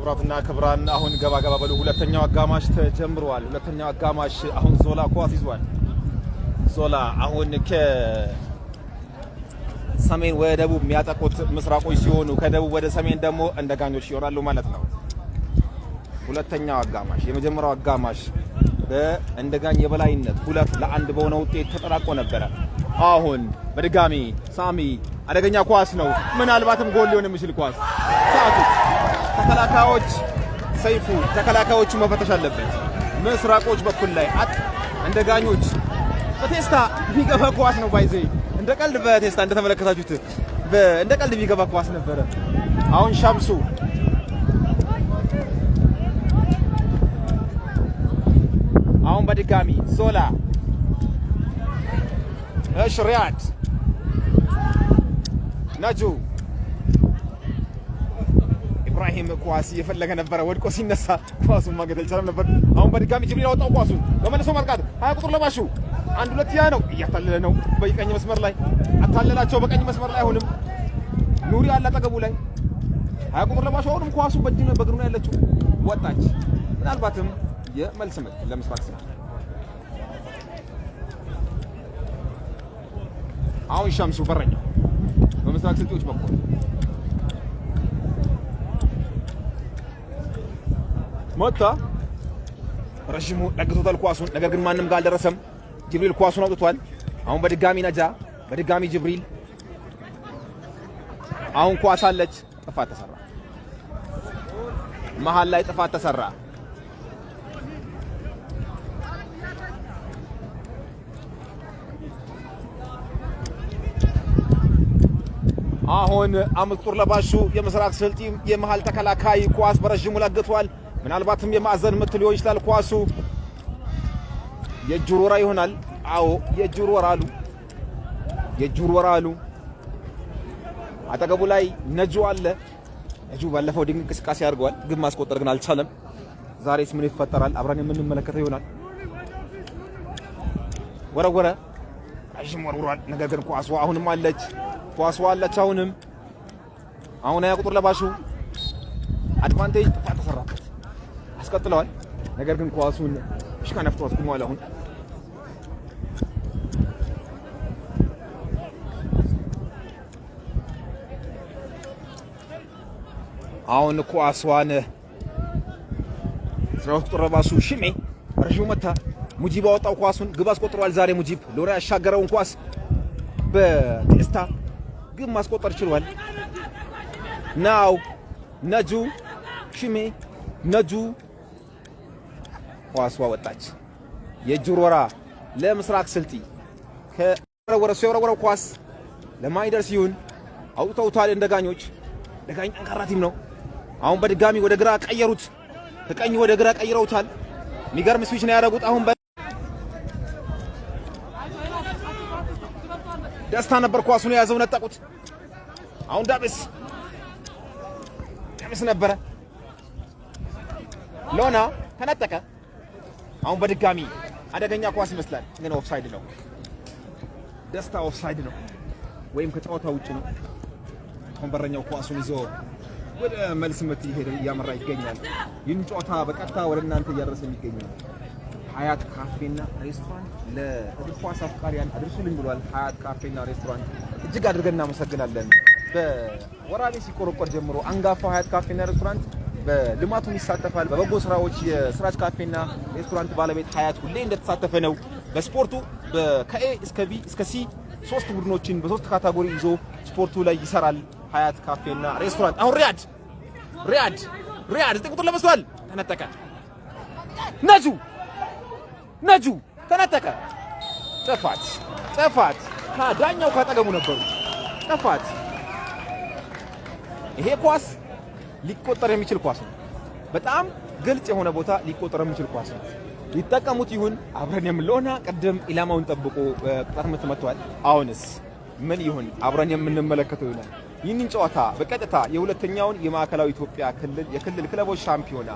ክብራትና ክብራን አሁን ገባ በሉ ሁለተኛው አጋማሽ ተጀምሯል። ሁለተኛው አጋማሽ አሁን ዞላ ኳስ ይዟል። ዞላ አሁን ከሰሜን ወደ ደቡብ የሚያጠቁት ምስራቆች ሲሆኑ ከደቡብ ወደ ሰሜን ደግሞ እንደጋኞች ይሆናሉ ማለት ነው። ሁለተኛው አጋማሽ የመጀመሪያው አጋማሽ በእንደጋኝ የበላይነት 2-1 በሆነ ውጤት ተጠናቆ ነበር። አሁን በድጋሚ ሳሚ አደገኛ ኳስ ነው። ምናልባትም ጎል ሊሆን የሚችል ኳስ ሰዓቱ ተከላካዮች ሰይፉ ተከላካዮቹ መፈተሽ አለበት። ምስራቆች በኩል ላይ እንደጋኞች በቴስታ ቢገባ ኳስ ነው ባይዘ እንደ ቀልድ በቴስታ እንደተመለከታችሁት እንደ ቀልድ ቢገባ ኳስ ነበር። አሁን ሻምሱ አሁን በድጋሚ ዞላ ሪያድ ነጁ ኢብራሂም ኳስ እየፈለገ ነበር። ወድቆ ሲነሳ ኳሱን ማግኘት አልቻለም ነበር። አሁን በድጋሚ ጅብሪል አወጣው ኳሱን በመልሶ ማጥቃት 20 ቁጥር ለባሹ 1-2 ያ ነው እያታለለ ነው። በቀኝ መስመር ላይ አታለላቸው። በቀኝ መስመር ላይ አሁንም ኑሪ አለ አጠገቡ ላይ 20 ቁጥር ለባሹ አሁንም ኳሱ በእግሩ ነው ያለችው። ወጣች። ምናልባትም የመልስ ምት ለምስራቅ ስራ አሁን ሻምሱ በረኛው በምስራቅ ስልጤዎች በኩል ሞታ ረጅሙ ለግቶታል ኳሱን። ነገር ግን ማንም ጋር አልደረሰም። ጅብሪል ኳሱን አውጥቷል። አሁን በድጋሚ ነጃ በድጋሚ ጅብሪል አሁን ኳስ አለች። ጥፋት ተሰራ። መሃል ላይ ጥፋት ተሰራ። አሁን 5 ቁጥር ለባሹ የምስራቅ ስልጤ የመሃል ተከላካይ ኳስ በረጅሙ ለግቷል። ምናልባትም የማዕዘን ምት ሊሆን ይችላል። ኳሱ የእጁር ወራ ይሆናል። አዎ የእጁር ወራ አሉ። አጠገቡ ላይ ነጁ አለ። ነጁ ባለፈው ድንቅ እንቅስቃሴ አድርገዋል፣ ግን ማስቆጠር ግን አልቻለም። ዛሬስ ምን ይፈጠራል? አብረን የምንመለከተው ይሆናል። ወረወረ፣ ረጅም ወርውሯል። ነገር ግን ኳሷ አሁንም አለች። አሁንም 20 ቁጥር ለባሹ አድቫንቴጅ ጥፋት ተሰራበት። አስቀጥለዋል። ነገር ግን ኳሱን ሽካነፍቶ አስቆመዋል። አሁን ኳሷን 13 ቁጥር ለባሹ ሽሜ ረጅሙ መታ። ሙጂብ አወጣው ኳሱን ግብ አስቆጥሯል። ዛሬ ሙጂብ ሎራ ያሻገረውን ኳስ በቴስታ ግብ ማስቆጠር ችሏል። ናው ነጁ ሽሜ ነጁ ኳሷ ወጣች። የእጁር ወራ ለምስራቅ ስልጤ ከወረወረው ኳስ ለማይደርስ ይሁን አውጥተውታል። እንደጋኞች ደጋኝ ጠንካራ ቲም ነው። አሁን በድጋሚ ወደ ግራ ቀየሩት። ከቀኝ ወደ ግራ ቀይረውታል። የሚገርም ስዊች ነው ያደረጉት። አሁን ደስታ ነበር ኳሱን የያዘው ነጠቁት። አሁን ዳብስ ነበረ ሎና ተነጠቀ። አሁን በድጋሚ አደገኛ ኳስ ይመስላል፣ ግን ኦፍሳይድ ነው። ደስታ ኦፍሳይድ ነው ወይም ከጨዋታ ውጪ ነው። አሁን በረኛው ኳሱን ይዞ ወደ መልስ ምት እያመራ ይገኛል። ይህን ጨዋታ በቀጥታ ወደ እናንተ እያደረሰ የሚገኘው ሀያት ካፌና ሬስቶራንት ለእግር ኳስ አፍቃሪያን አድርሱልኝ ብሏል። ሀያት ካፌና ሬስቶራንት እጅግ አድርገን እናመሰግናለን። በወራቤ ሲቆረቆር ጀምሮ አንጋፋው ሀያት ካፌና ሬስቶራንት በልማቱም ይሳተፋል። በበጎ ስራዎች የስራጅ ካፌና ሬስቶራንት ባለቤት ሀያት ሁሌ እንደተሳተፈ ነው። በስፖርቱ ከኤ እስከ ቢ እስከ ሲ 3 ቡድኖችን በ3 ካታጎሪ ይዞ ስፖርቱ ላይ ይሰራል። ሀያት ካፌና ሬስቶራንት አሁን ሪያድ 9 ቁጥር ለመስዋል ተነጠቀ። ነጁ ተነጠቀ። ጥፋት ከዳኛው ካጠገቡ ነበሩ። ጥፋት። ይሄ ኳስ ሊቆጠር የሚችል ኳስ ነው። በጣም ግልጽ የሆነ ቦታ ሊቆጠር የሚችል ኳስ ነው። ሊጠቀሙት ይሁን አብረን የምንለውና ቀደም ኢላማውን ጠብቆ ቅጣት ምት መጥቷል። አሁንስ ምን ይሁን አብረን የምንመለከተው ይሆናል። ይህንን ጨዋታ በቀጥታ የሁለተኛውን የማዕከላዊ ኢትዮጵያ የክልል ክለቦች ሻምፒዮና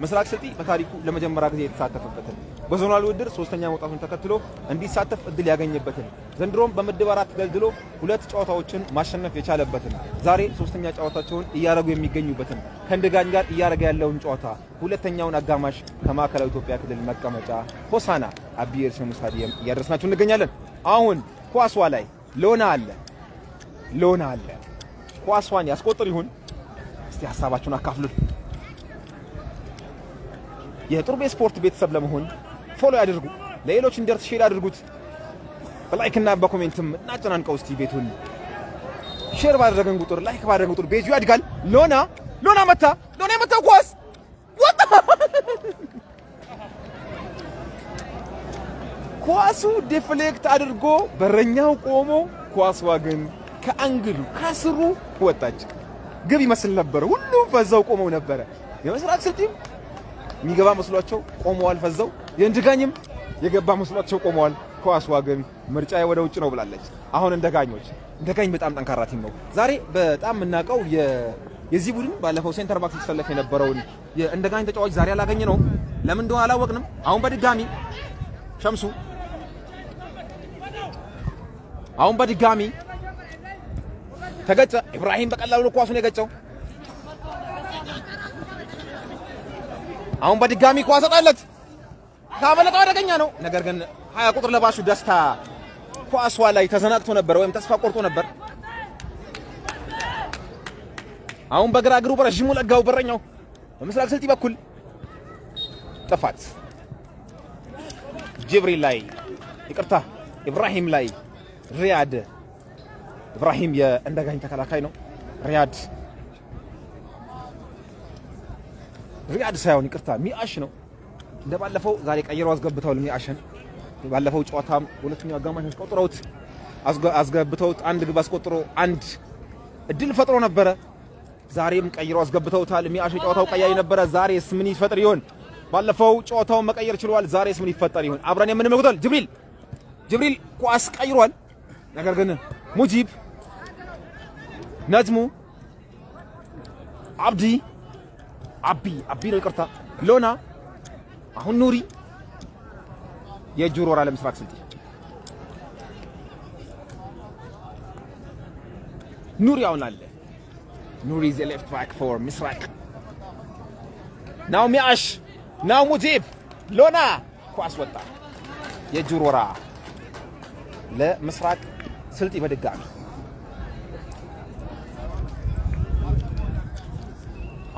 ምስራቅ ስልጤ በታሪኩ ለመጀመሪያ ጊዜ የተሳተፈበትን በዞናል ውድድር ሶስተኛ መውጣቱን ተከትሎ እንዲሳተፍ እድል ያገኘበትን ዘንድሮም በምድብ 4 ደልድሎ 2 ጨዋታዎችን ማሸነፍ የቻለበትን ዛሬ ሶስተኛ ጨዋታቸውን እያረጉ የሚገኙበትን ከእንደጋኝ ጋር እያረገ ያለውን ጨዋታ ሁለተኛውን አጋማሽ ከማዕከላዊ ኢትዮጵያ ክልል መቀመጫ ሆሳና አቢ ኤርሸሙ ስታዲየም እያደረስናችሁ እንገኛለን። አሁን ኳሷ ላይ ሎና አለ። ኳሷን ያስቆጥር ይሁን? እስቲ ሐሳባችሁን አካፍሉን። የጡርቤ ስፖርት ቤተሰብ ለመሆን ፎሎ ያድርጉ፣ ለሌሎች እንዲደርስ ሼር አድርጉት። በላይክ እና በኮሜንትም እናጨናንቀው። እስቲ ቤቱን ሼር ባደረገን ቁጥር ላይክ ባደረገን ቁጥር ቤቱ ያድጋል። ሎና መታ የመታው ኳስ ወጣ። ኳሱ ዲፍሌክት አድርጎ በረኛው ቆሞ ኳሷ ግን ከአንግሉ ከስሩ ወጣች። ግብ ይመስል ነበር። ሁሉም ፈዛው ቆመው ነበረ። የምስራቅ ስልጤም የሚገባ መስሏቸው ቆመዋል ፈዛው። የእንደጋኝም የገባ መስሏቸው ቆመዋል። ኳሷ ግን ምርጫዬ ወደ ውጭ ነው ብላለች። አሁን እንደጋኝ በጣም ጠንካራ ቲም ነው። ዛሬ በጣም የምናውቀው የዚህ ቡድን ባለፈው ሴንተር ባክ ሲሰለፍ የነበረውን የእንደጋኝ ተጫዋች ዛሬ አላገኘ ነው። ለምን እንደሆነ አላወቅንም። አሁን በድጋሚ ተገጨ። ኢብራሂም በቀላሉ ኳሱን የገጨው። አሁን በድጋሚ ኳስ አጣለት። ካመለጠው አደገኛ ነው። ነገር ግን 20 ቁጥር ለባሹ ደስታ ኳሷ ላይ ተዘናግቶ ነበር ወይም ተስፋ ቆርጦ ነበር። አሁን በግራ እግሩ በረጅሙ ለጋው በረኛው በምስራቅ ስልጤ በኩል ጥፋት ጅብሪል ላይ ይቅርታ ኢብራሂም ላይ ሪያድ ኢብራሂም የእንደጋኝ ተከላካይ ነው። ሪያድ ሳይሆን ይቅርታ ሚአሽ ነው። እንደባለፈው ዛሬ ቀይሮ አስገብተው ሚአሽን ባለፈው ጨዋታም ሁለተኛው አጋማሽ አስገብተውት አንድ ግብ አስቆጥሮ አንድ እድል ፈጥሮ ነበረ። ዛሬም ቀይሮ አስገብተውታል። ሚአሽ ጨዋታው ቀያይ ነበረ። ዛሬስ ምን ይፈጠር ይሆን? ባለፈው ጨዋታውን መቀየር ችሏል። ዛሬስ ምን ይፈጠር ይሆን? አብረን የምንመለከተው ጅብሪል ኳስ ቀይሯል። ነገር ግን ሙጂብ ነጅሙ አቢ ነው ይቅርታ ሎና አሁን ኑሪ የእጁ ሮራ ለምስራቅ ስልጤ ኑሪ አሁን አለ ኑሪ ዘ ሌፍት ባክ ፎር ምስራቅ ናው ሚአሽ ናው ሙጂብ ሎና ኳስ ወጣ የእጁ ሮራ ለምስራቅ ስልጤ በድጋሚ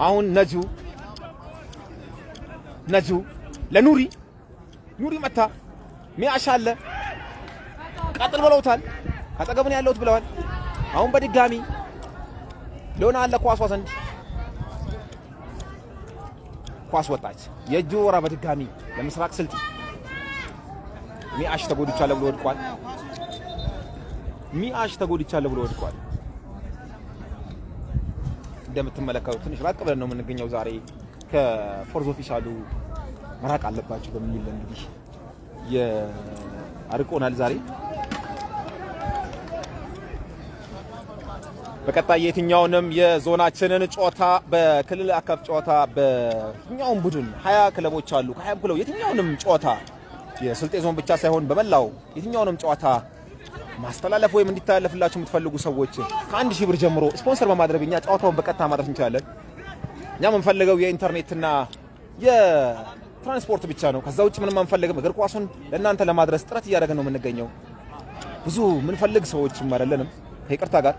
አሁን ነጁ ለኑሪ መታ ሚአሽ አለ ቀጥል ብለውታል። አጠገብን ያለውት ብለዋል። አሁን በድጋሚ ሎና አለ ኳሷ ዘንድ ኳስ ወጣች። የእጁ ወራ በድጋሚ ለምስራቅ ስልጤ ሚአሽ ተጎድቻለሁ ብሎ ወድቋል። እንደምትመለከቱት ትንሽ ራቅ ብለን ነው የምንገኘው። ዛሬ ከፎርዝ ኦፊሻሉ መራቅ አለባችሁ በሚል እንግዲህ አርቆናል። ዛሬ በቀጣይ የትኛውንም የዞናችንን ጨዋታ በክልል አቀፍ ጨዋታ በየትኛውም ቡድን 20 ክለቦች አሉ። ከ20 ክለቦች የትኛውንም ጨዋታ የስልጤ ዞን ብቻ ሳይሆን በመላው የትኛውንም ጨዋታ ማስተላለፍ ወይም እንዲተላለፍላችሁ የምትፈልጉ ሰዎች ከ1000 ብር ጀምሮ ስፖንሰር በማድረግ እኛ ጨዋታውን በቀጥታ ማድረስ እንችላለን። እኛ የምንፈልገው የኢንተርኔትና የትራንስፖርት ብቻ ነው። ከዛ ውጭ ምንም አንፈልግም። እግር ኳሱን ለእናንተ ለማድረስ ጥረት እያደረግን ነው የምንገኘው። ብዙ ምንፈልግ ሰዎች አይደለንም። ከይቅርታ ጋር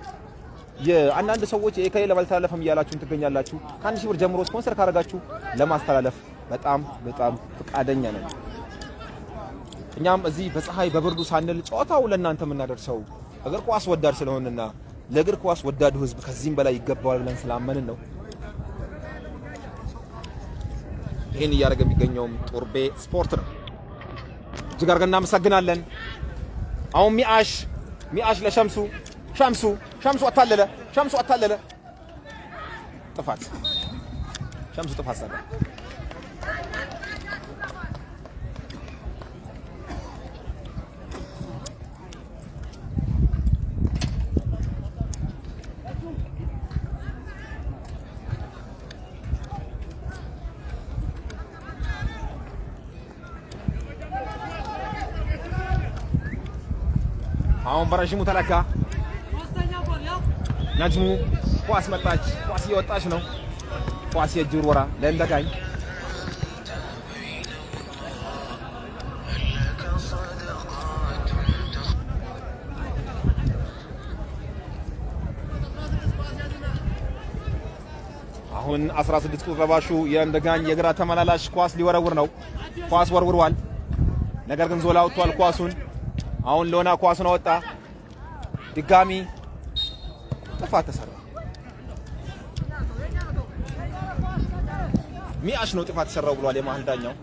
የአንዳንድ ሰዎች የከሌ ለማስተላለፍም እያላችሁን ትገኛላችሁ። ከ1000 ብር ጀምሮ ስፖንሰር ካደረጋችሁ ለማስተላለፍ በጣም ፈቃደኛ ነን። እኛም እዚህ በፀሐይ በብርዱ ሳንል ጨዋታው ለእናንተ የምናደርሰው እግር ኳስ ወዳድ ስለሆነና ለእግር ኳስ ወዳዱ ሕዝብ ከዚህም በላይ ይገባዋል ብለን ስላመንን ነው። ይህን እያደረገ የሚገኘውም ጡርቤ ስፖርት ነው። እጅግ አድርገን እናመሰግናለን። አሁን ሚአሽ ለሸምሱ አታለለ ጥፋት ሰራ። አሁን በረጅሙ ተለካ ነጅሙ ኳስ መጣች ኳስ እየወጣች ነው ኳስ የእጅ ውርወራ ለእንደጋኝ አሁን 16 ቁጥር ለባሹ የእንደጋኝ የግራ ተመላላሽ ኳስ ሊወረውር ነው ኳስ ወርውሯል ነገር ግን ዞላ ወጥቷል ኳሱን አሁን ሎና ኳሱን አወጣ ድጋሚ ጥፋት ተሰራ ሚያሽ ነው ጥፋት ተሰራው ብሏል የማህል ዳኛው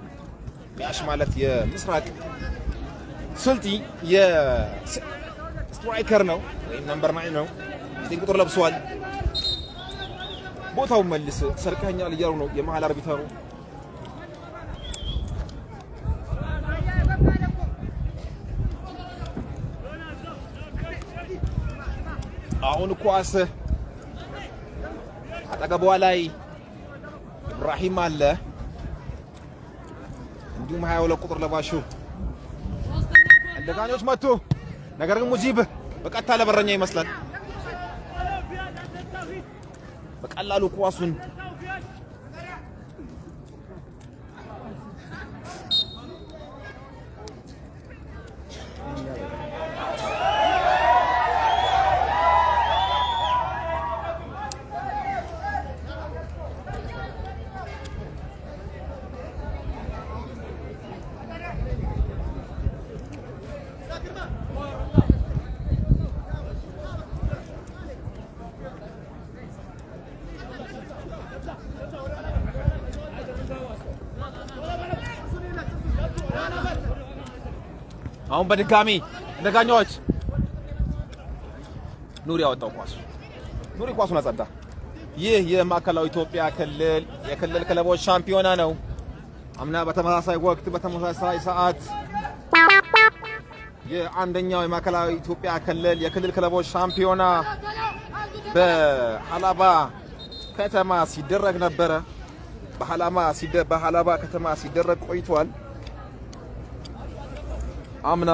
ሚያሽ ማለት የምስራቅ ስልቲ የስትራይከር ነው ወይም ነምበር 9 ነው ዘጠኝ ቁጥር ለብሷል ቦታው መልስ ሰርቀኛል እያሉ ነው የማህል አርቢተሩ አሁን ኳስ አጠገቧ ላይ ኢብራሂም አለ እንዲሁም 22 ቁጥር ለባሹ እንደጋኞች መጡ ነገር ግን ሙጂብ በቀጥታ ለበረኛ ይመስላል በቀላሉ ኳሱን አሁን በድጋሚ እንደጋኞች ኑሪ ያወጣው ኳስ ኑሪ ኳሱን አጸዳ ይህ የማዕከላዊ ኢትዮጵያ ክልል የክልል ክለቦች ሻምፒዮና ነው አምና በተመሳሳይ ወቅት በተመሳሳይ ሰዓት የአንደኛው የማዕከላዊ ኢትዮጵያ ክልል የክልል ክለቦች ሻምፒዮና በሐላባ ከተማ ሲደረግ ነበረ በሐላባ ከተማ ሲደረግ ቆይቷል አምና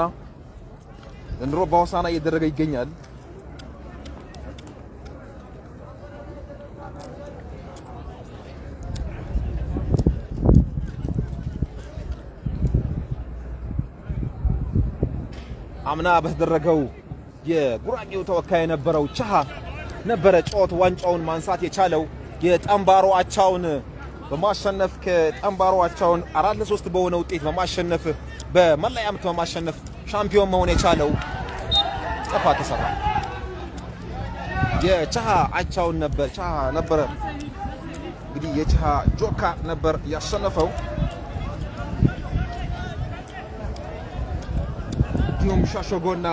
ዘንድሮ በሆሳና እየተደረገ ይገኛል አምና በተደረገው የጉራጌው ተወካይ የነበረው ቻሃ ነበረ ጨዋታ ዋንጫውን ማንሳት የቻለው የጠምባሮ አቻውን በማሸነፍ ከጠምባሮ አቻውን 4-3 በሆነ ውጤት በማሸነፍ በመለያ ምት በማሸነፍ ሻምፒዮን መሆን የቻለው ጥፋት ተሰራ የቻሃ አቻውን ነበረ እንግዲህ የቻሃ ጆካ ነበር ያሸነፈው ዲዮም ሻሾጎና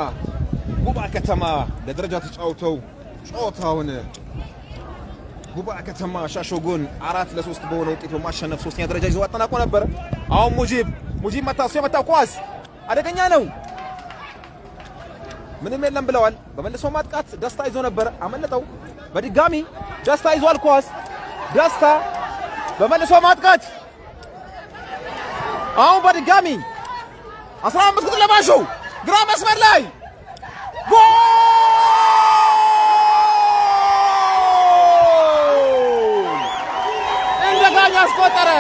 ጉባ ከተማ ለደረጃ ተጫውተው ጨዋታውን ጉባ ከተማ ሻሾጎን 4-3 በሆነ ውጤት በማሸነፍ 3ኛ ደረጃ ይዘው አጠናቆ ነበር አሁን ሙጂብ መታሱ የመታው ኳስ አደገኛ ነው ምንም የለም ብለዋል በመልሶ ማጥቃት ደስታ ይዞ ነበር አመለጠው በድጋሚ ደስታ ይዟል ኳስ ደስታ በመልሶ ማጥቃት አሁን በድጋሚ 15 ቁጥር ለባሹ ግራ መስመር ላይ ጎል እንደጋኝ አስቆጠረ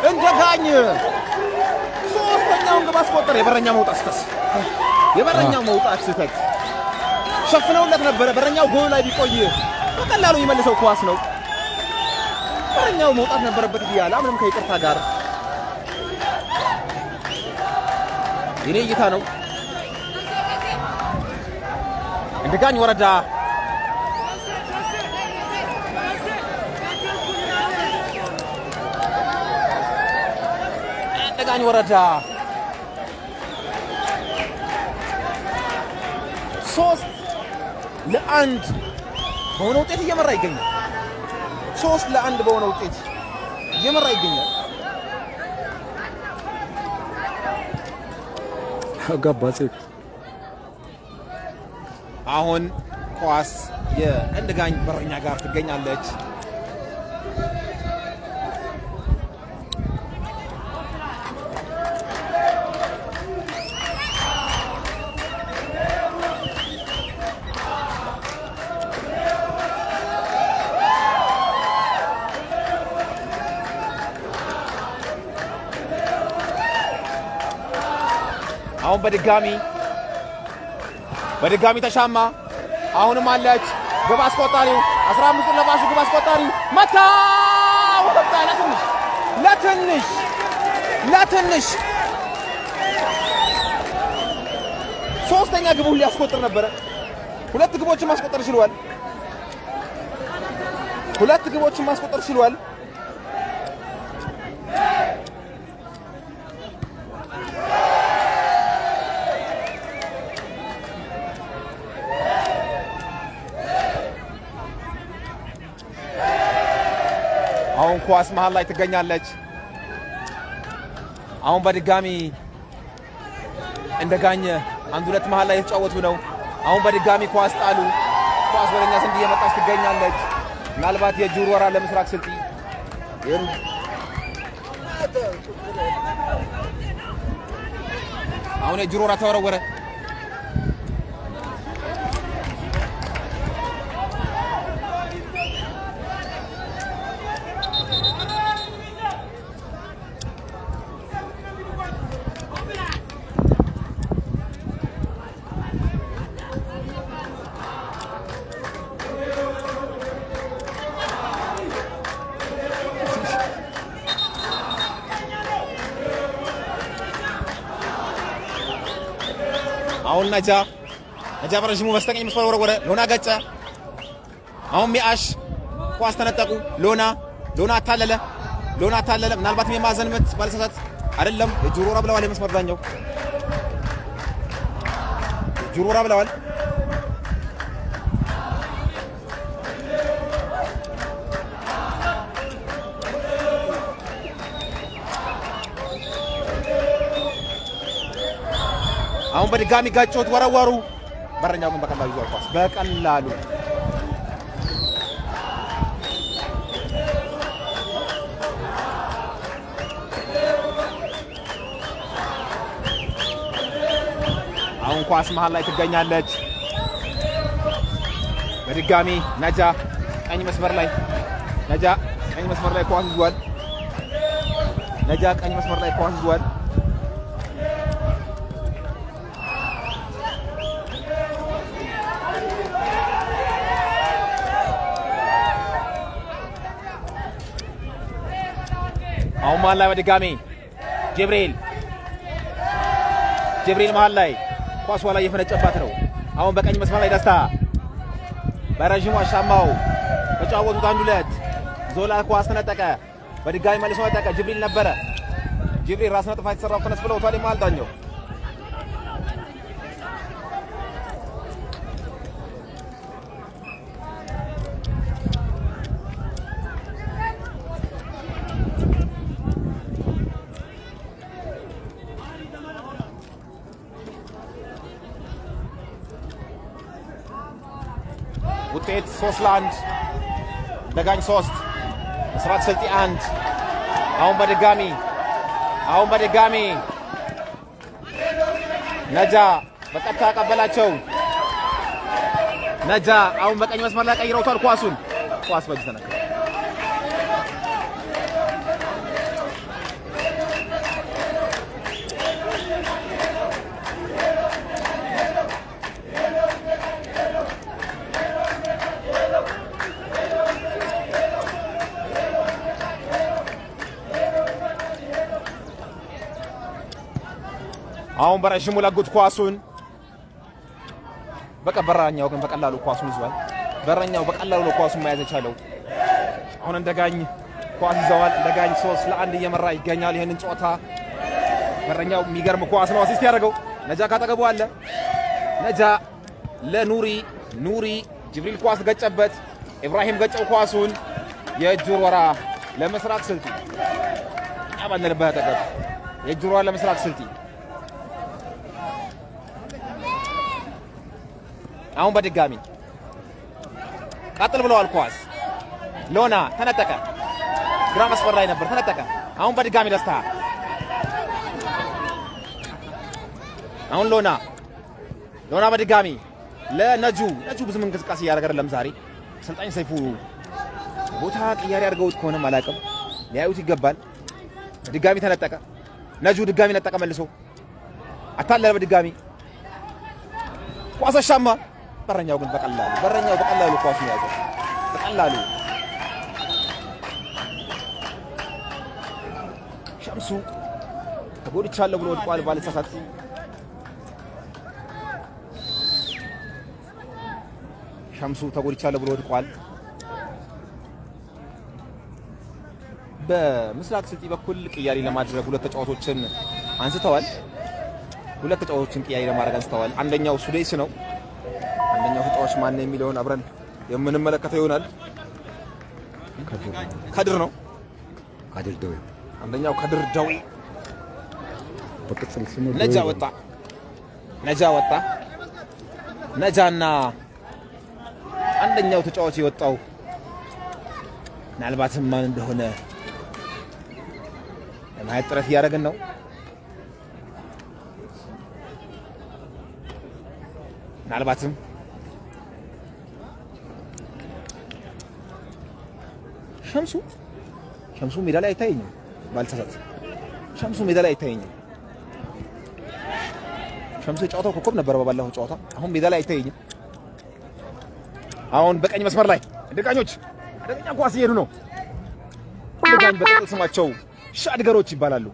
እንደጋኝ ሶስተኛውን ግብ አስቆጠረ የበረኛው መውጣት ስህተት ሸፍነውለት ነበረ በረኛው ጎል ላይ ቢቆይ በቀላሉ ይመልሰው ኳስ ነው በረኛው መውጣት ነበረበት ይያላ ምንም ከይቅርታ ጋር የኔ እይታ ነው እንደጋኝ ወረዳ እንደጋኝ ወረዳ 3-1 በሆነ ውጤት እየመራ ይገኛል 3-1 በሆነ ውጤት እየመራ ይገኛል አጋባጼ አሁን ኳስ የእንደጋኝ በረኛ ጋር ትገኛለች አሁን በድጋሚ ተሻማ። አሁንም አለች ግብ አስቆጣሪው 15 ለባሹ ግብ አስቆጣሪው መታው። ለትንሽ ሶስተኛ ግቡን ሊያስቆጥር ነበረ። 2 ግቦችን ማስቆጠር ችሏል። አሁን ኳስ መሃል ላይ ትገኛለች። አሁን በድጋሚ እንደጋኘ 1-2 መሃል ላይ የተጫወቱ ነው። አሁን በድጋሚ ኳስ ጣሉ። ኳስ ወደኛ ዘንድ እየመጣች ትገኛለች። ምናልባት የእጅ ውርወራ ለምስራቅ ስልጤ አሁን የእጅ ውርወራ ተወረወረ። አሁን ነጃ በረዥሙ በስተቀኝ መስመር ወረወረ። ሎና ገጨ። አሁን ሚአሽ ኳስ ተነጠቁ። ሎና አታለለ። ምናልባትም የማዕዘን ምት ባለሰታት አይደለም። የእጅ ውርወራ ብለዋል። የመስመር ዳኛው የእጅ ውርወራ ብለዋል። አሁን በድጋሚ ጋጮት ወረወሩ። በረኛው ግን በቀላሉ ይዟል ኳስ በቀላሉ። አሁን ኳስ መሃል ላይ ትገኛለች። በድጋሚ ነጃ ቀኝ መስመር ላይ ኳስ ይዟል። አሁን መሃል ላይ በድጋሚ ጅብሪል መሃል ላይ ኳሷ ላይ እየፈነጨባት ነው። አሁን በቀኝ መስመር ላይ ደስታ በረዥሙ አሻማው ተጫወቱት። 1-2 ዞላ ኳስ ተነጠቀ። በድጋሚ መልሶ ነጠቀ። ጅብሪል ነበረ። ራስ ነጥፋት የተሰራው ተነስ ብለውታል የመሃል ዳኛው። ውጤት 3-1 እንደጋኝ 3 ምስራቅ ስልጤ 1። አሁን በድጋሚ ነጃ በቀጥታ ቀበላቸው። ነጃ አሁን በቀኝ መስመር ላይ ቀይረውታል ኳሱን። ኳስ በእጅ ተነካ። አሁን በረዥሙ ለጉት ኳሱን በረኛው ግን በቀላሉ ኳሱን ይዟል። በረኛው በቀላሉ ነው ኳሱን መያዝ የቻለው። አሁን እንደጋኝ ኳስ ይዘዋል። እንደጋኝ 3-1 እየመራ ይገኛል ይሄንን ጨዋታ። በረኛው የሚገርም ኳስ ነው አሲስት ያደረገው። ነጃ ካጠገቡ አለ። ነጃ ለኑሪ ጅብሪል ኳስ ገጨበት። ኢብራሂም ገጨው ኳሱን። የእጅ ውርወራ ለምስራቅ ስልጤ አባነለበት አጠገብ። የእጅ ውርወራ ለምስራቅ ስልጤ። አሁን በድጋሚ ቀጥል ብለዋል ኳስ። ሎና ተነጠቀ። ግራ መስመር ላይ ነበር ተነጠቀ። አሁን በድጋሚ ደስታ። አሁን ሎና በድጋሚ ለነጁ ብዙም እንቅስቃሴ እያደረገ አይደለም ዛሬ። አሰልጣኝ ሰይፉ ቦታ ቅያሬ አድርገውት ከሆነም አላውቅም፣ ሊያዩት ይገባል። ድጋሚ ተነጠቀ። ነጁ ድጋሚ ነጠቀ መልሶ። አታለለ በድጋሚ ኳስ አሻማ። በረኛው ግን በቀላሉ ኳሱን ያዘ። በቀላሉ ሸምሱ ተጎድቻለሁ ብሎ ወድቋል። ባለሳሳት ሸምሱ ተጎድቻለሁ ብሎ ወድቋል። በምስራቅ ስልጤ በኩል ቅያሪ ለማድረግ ሁለት ተጫዋቾችን ቅያሪ ለማድረግ አንስተዋል። አንደኛው ሱዴስ ነው። አንደኛው ተጫዋች ማን ነው የሚለውን አብረን የምንመለከተው ይሆናል። ከድር ነው። አንደኛው ከድር ደዌ በቅጽል ስሙ ነጃ ወጣ። ነጃና አንደኛው ተጫዋች የወጣው ምናልባትም ማን እንደሆነ ለማየት ጥረት እያደረግን ነው። ምናልባትም ሸምሱ ሜዳ ላይ አይታየኝም። ባልተሳሳት ሸምሱ ሜዳ ላይ አይታየኝም። ሸምሱ የጨዋታው ኮከብ ነበር በባለፈው ጨዋታ። አሁን ሜዳ ላይ አይታየኝም። አሁን በቀኝ መስመር ላይ ደጋኞች አደገኛ ኳስ እየሄዱ ነው። ደጋኝ በቅጽል ስማቸው ሻድገሮች ይባላሉ።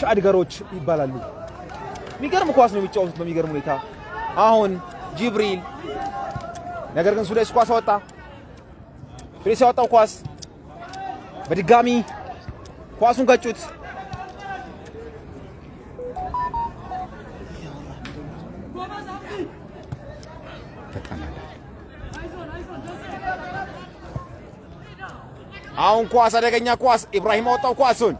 ሻድገሮች ይባላሉ። የሚገርም ኳስ ነው የሚጫወቱት በሚገርም ሁኔታ። አሁን ጅብሪል ነገር ግን ሱዳይስ ኳስ አወጣ። ሱዳይስ ያወጣው ኳስ በድጋሚ ኳሱን ገጩት። አሁን ኳስ አደገኛ ኳስ ኢብራሂም አወጣው ኳሱን።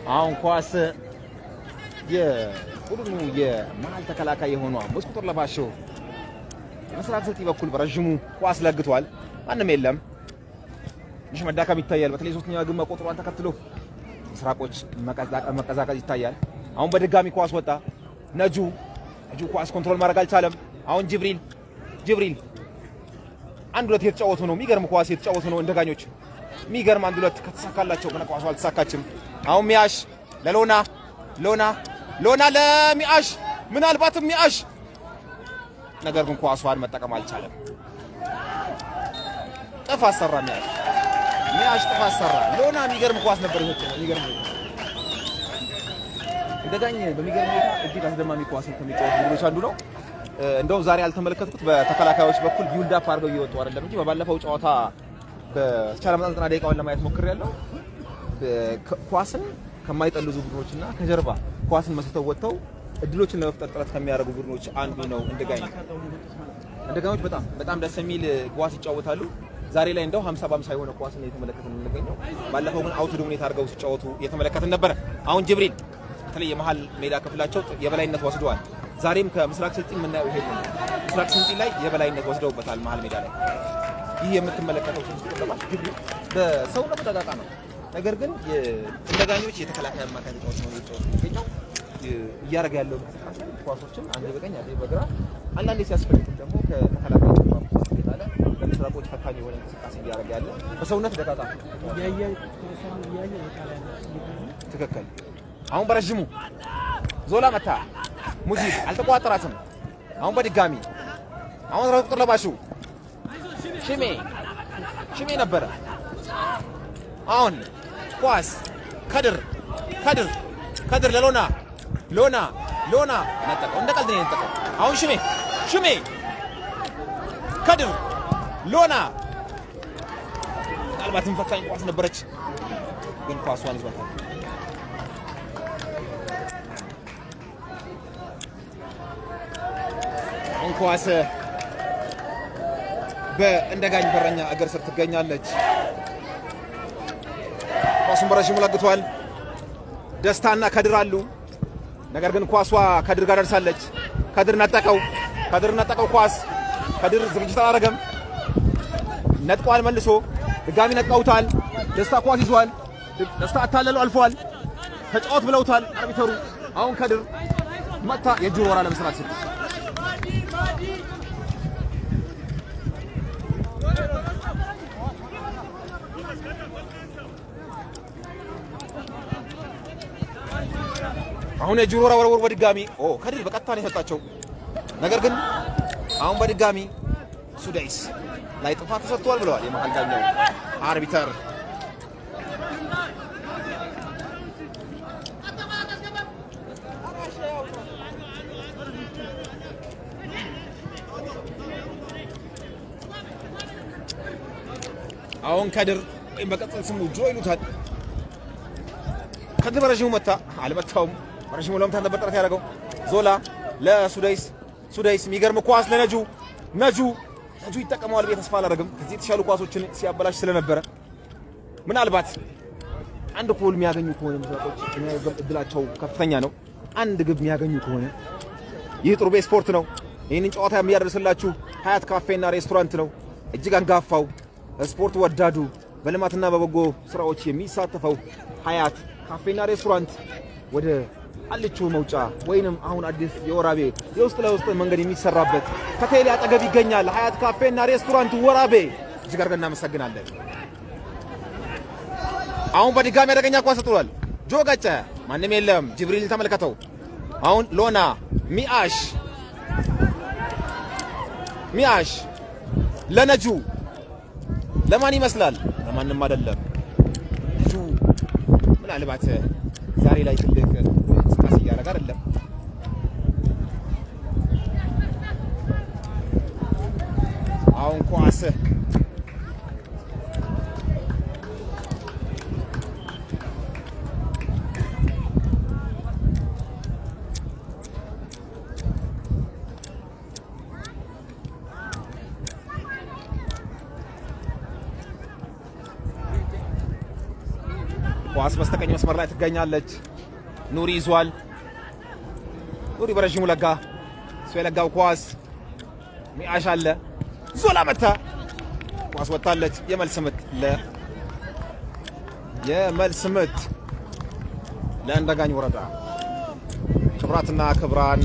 አሁን ኳስ የቡድኑ የመሃል ተከላካይ የሆነው 5 ቁጥር ለባሾ ምስራቅ ስልጤ በኩል በረጅሙ ኳስ ለግቷል። ማንም የለም። ትንሽ መዳከም ይታያል። በተለይ ሶስተኛው ግብ መቆጠሯን ተከትሎ ምስራቆች መቀዛቀዝ ይታያል። አሁን በድጋሚ ኳስ ወጣ። ነጁ ኳስ ኮንትሮል ማድረግ አልቻለም። አሁን ጅብሪል አንድ ሁለት የተጫወቱ ነው። የሚገርም ኳስ የተጫወቱ ነው እንደጋኞች። የሚገርም አንድ ሁለት ከተሳካላቸው ግን ኳሱ አልተሳካችም። አሁን ሚያሽ ለሎና ለሚያሽ ምናልባትም ሚያሽ ነገር ግን ኳሷን መጠቀም አልቻለም። ጥፋት አሰራ ሚያሽ ጥፋት አሰራ። ሎና የሚገርም ኳስ ነበር ይወጣው። የሚገርም እንደጋኝ በሚገርም ሁኔታ እጅግ አስደማሚ ኳስ ከሚጫወቱ ቡድኖች አንዱ ነው። እንደውም ዛሬ ያልተመለከትኩት በተከላካዮች በኩል ቢውልድ አፕ አድርገው እየወጡ አይደለም እንጂ በባለፈው ጨዋታ በተቻለ መጠን 90 ደቂቃውን ለማየት ሞክሬያለሁ። ኳስን ከማይጠልዙ ቡድኖችና ከጀርባ ኳስን መስርተው ወጥተው እድሎችን ለመፍጠር ጥረት ከሚያደርጉ ቡድኖች አንዱ ነው እንደጋኞች። በጣም ደስ የሚል ኳስ ይጫወታሉ። ዛሬ ላይ እንደው 50 በ50 የሆነ ኳስ ነው የተመለከተን የምንገኘው። ባለፈው ግን አውት ዶሚኔት አድርገው ሲጫወቱ የተመለከተን ነበር። አሁን ጅብሪል በተለይ የመሃል ሜዳ ክፍላቸው የበላይነት ወስደዋል። ዛሬም ከምስራቅ ስልጤ የምናየው ይሄ ነው። ምስራቅ ስልጤ ላይ የበላይነት ወስደውበታል መሃል ሜዳ ላይ። ይህ የምትመለከተው ተጠባሽ ጅብሪል በሰውነቱ ደቃቃ ነው። ነገር ግን እንደጋኞች የተከላካይ አማካይ ተጫዋች ነው የሚጫወተው። እያደረገ ያለው እንቅስቃሴ ኳሶችን አንዴ በቀኝ አንዴ በግራ አንዳንዴ ሲያስፈልግ ደግሞ ከተከላካይ ተጫዋች ለምስራቆች ፈታኝ የሆነ እንቅስቃሴ እያደረገ ያለ በሰውነት ደቃቃ ትክክል። አሁን በረጅሙ ዞላ መታ ሙዚብ አልተቋጠራትም። አሁን በድጋሚ አሁን ቁጥር ለባሹ ሽሜ ነበረ። አሁን ኳስ ከድር ለሎና ነጠቀው። እንደ ቀልድ ነው የነጠቀው። አሁን ሽሜ ከድር ሎና ምናልባትም ፈታኝ ኳስ ነበረች። ግን ኳሷን ይዟታል። አሁን ኳስ በእንደጋኝ በረኛ እግር ስር ትገኛለች። ኳሱን በረዥሙ ለግቷል። ደስታና ከድር አሉ። ነገር ግን ኳሷ ከድር ጋር ደርሳለች። ከድር ነጠቀው። ኳስ ከድር ዝግጅት አላደረገም። ነጥቋል። መልሶ ድጋሚ ነጥቀውታል። ደስታ ኳስ ይዟል። ደስታ አታለለው አልፏል። ተጫወት ብለውታል አርቢተሩ። አሁን ከድር መታ የእጁን ወራ ለመስራት ሲል አሁን የእጁን ወራ ወረወር በድጋሚ ከድር በቀጥታ ነው የሰጣቸው። ነገር ግን አሁን በድጋሚ ሱዳይስ ላይ ጥፋት ተሰጥቷል ብለዋል የመሃል ዳኛው አርቢተር። አሁን ከድር ወይም በቀጥታ ስሙ ጆ ይሉታል። ከድር በረዥሙ መታ፣ አልመታውም። በረዥሙ ለመምታት ነበር ጥረት ያደረገው። ዞላ ለሱዳይስ፣ ሱዳይስ የሚገርም ኳስ ለነጁ፣ ነጁ ይጠቀመዋል ብዬ ተስፋ አላደርግም። ከዚህ የተሻሉ ኳሶችን ሲያበላሽ ስለነበረ ምናልባት አንድ ጎል የሚያገኙ ከሆነ ምስራቆች እድላቸው ከፍተኛ ነው። አንድ ግብ የሚያገኙ ከሆነ ይህ ጥሩ ቤት ስፖርት ነው። ይህንን ጨዋታ የሚያደርስላችሁ ሀያት ካፌና ሬስቶራንት ነው። እጅግ አንጋፋው ስፖርት ወዳዱ በልማትና በበጎ ስራዎች የሚሳተፈው ሀያት ካፌና ሬስቶራንት ወደ አልቾ መውጫ ወይንም አሁን አዲስ የወራቤ የውስጥ ለውስጥ መንገድ የሚሰራበት ከቴሌ አጠገብ ይገኛል። ሀያት ካፌና ሬስቶራንት ወራቤ። እጅግ አድርገን እናመሰግናለን። አሁን በድጋሚ አደገኛ ኳስ ጥሏል። ጆ ገጨ፣ ማንም የለም። ጅብሪል ተመልከተው። አሁን ሎና ሚያሽ ለነጁ ለማን ይመስላል? ለማንም አይደለም። ነጁ ምናልባት ዛሬ ላይ ትልቅ እንቅስቃሴ እያደረገ አይደለም። አሁን ኳስ ኳስ በስተቀኝ መስመር ላይ ትገኛለች። ኑሪ ይዟል። ኑሪ በረዥሙ ለጋ። እሱ የለጋው ኳስ ሚያሽ አለ። ዞላ መታ። ኳስ ወጣለች። የመልስ ምት ለእንደጋኝ ወረዳ። ክብራትና ክብራን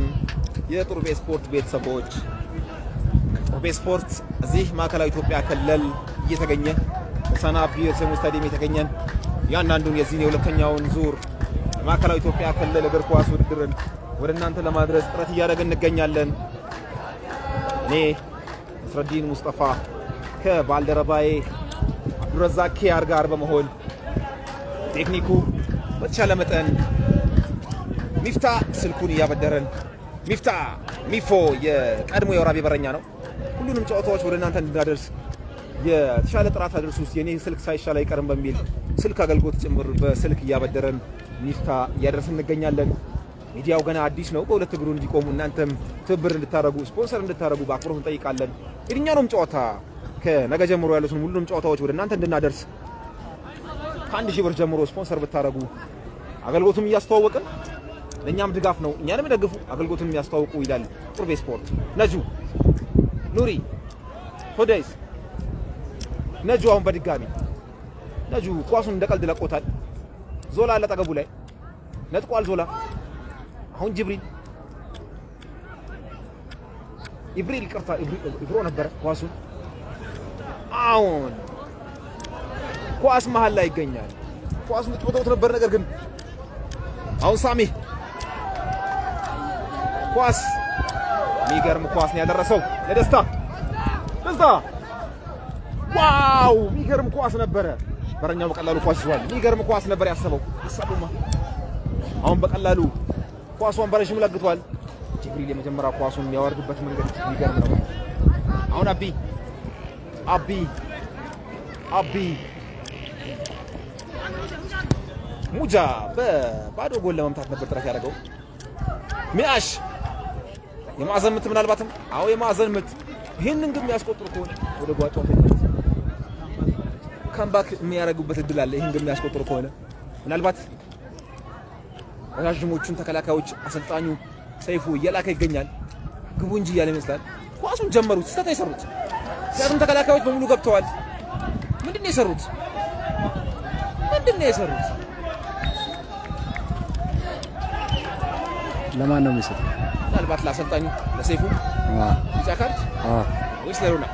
የጥሩቤ ስፖርት ቤተሰቦች፣ ጥሩቤ ስፖርት እዚህ ማዕከላዊ ኢትዮጵያ ክልል እየተገኘ ሆሳዕና ብሔረሰብ ስታዲየም የተገኘን ያንዳንዱን የዚህ የሁለተኛውን ዙር ማዕከላዊ ኢትዮጵያ ክልል እግር ኳስ ውድድርን ወደ እናንተ ለማድረስ ጥረት እያደረግን እንገኛለን። እኔ ነስረዲን ሙስጠፋ ከባልደረባዬ አብዱረዛቅ ኪያር ጋር በመሆን ቴክኒኩ በተቻለ መጠን ሚፍታ ስልኩን እያበደረን፣ ሚፎ የቀድሞ የወራቤ በረኛ ነው። ሁሉንም ጨዋታዎች ወደ እናንተ እንድናደርስ የተሻለ ጥራት አድርሱ የኔ ስልክ ሳይሻል አይቀርም በሚል ስልክ አገልግሎት ጭምር በስልክ እያበደረን ሚፍታ እያደረስን እንገኛለን። ሚዲያው ገና አዲስ ነው። በሁለት እግሩ እንዲቆሙ እናንተም ትብብር እንድታረጉ፣ ስፖንሰር እንድታረጉ በአክብሮት እንጠይቃለን። የትኛውንም ጨዋታ ከነገ ጀምሮ ያሉትን ሁሉንም ጨዋታዎች ወደ እናንተ እንድናደርስ ከ1000 ብር ጀምሮ ስፖንሰር ብታረጉ አገልግሎቱም እያስተዋወቅን ለእኛም ድጋፍ ነው። እኛንም ደግፉ፣ አገልግሎቱም እያስተዋውቁ ይላል ጥሩቤ ስፖርት። ነጁ፣ ኑሪ፣ ሆዳይስ፣ ነጁ አሁን በድጋሚ ነጁ ኳሱን እንደቀልድ ለቆታል። ዞላ አለ አጠገቡ ላይ ነጥቋል። ዞላ አሁን ጅብሪል ይቅርታ ኢብሮ ነበረ ኳሱን። አሁን ኳስ መሃል ላይ ይገኛል። ኳሱን ተጫውተውት ነበር። ነገር ግን አሁን ሳሚ ኳስ የሚገርም ኳስ ነው ያደረሰው ለደስታ። ዋው! የሚገርም ኳስ ነበረ። በረኛው በቀላሉ ኳስ ይዟል። የሚገርም ኳስ ነበር ያሰበው። አሰቡማ አሁን በቀላሉ ኳሷን በረዥሙ ለግቷል። ጅብሪል የመጀመሪያ ኳሱን የሚያወርድበት መንገድ የሚገርም ነው። አሁን አቢ ሙጃ በባዶ ጎል ለመምታት ነበር ጥረት ያደረገው። ሚያሽ የማዕዘን ምት ምናልባትም የማዕዘን ምት ይሄንን ግን የሚያስቆጥሩ ከሆነ ወደ ጓጫው ካምባክ የሚያደርጉበት እድል አለ። ይሄን ግን የሚያስቆጥሩ ከሆነ ምናልባት ረጃጅሞቹን ተከላካዮች አሰልጣኙ ሰይፉ እየላከ ይገኛል። ግቡ እንጂ እያለ ይመስላል። ኳሱን ጀመሩት፣ ስህተት የሰሩት ምክንያቱም ተከላካዮች በሙሉ ገብተዋል። ምንድነው የሰሩት? ለማን ነው የሚሰጠው? ምናልባት ለአሰልጣኙ ለሰይፉ ቢጫ ካርድ ወይስ ለሮና?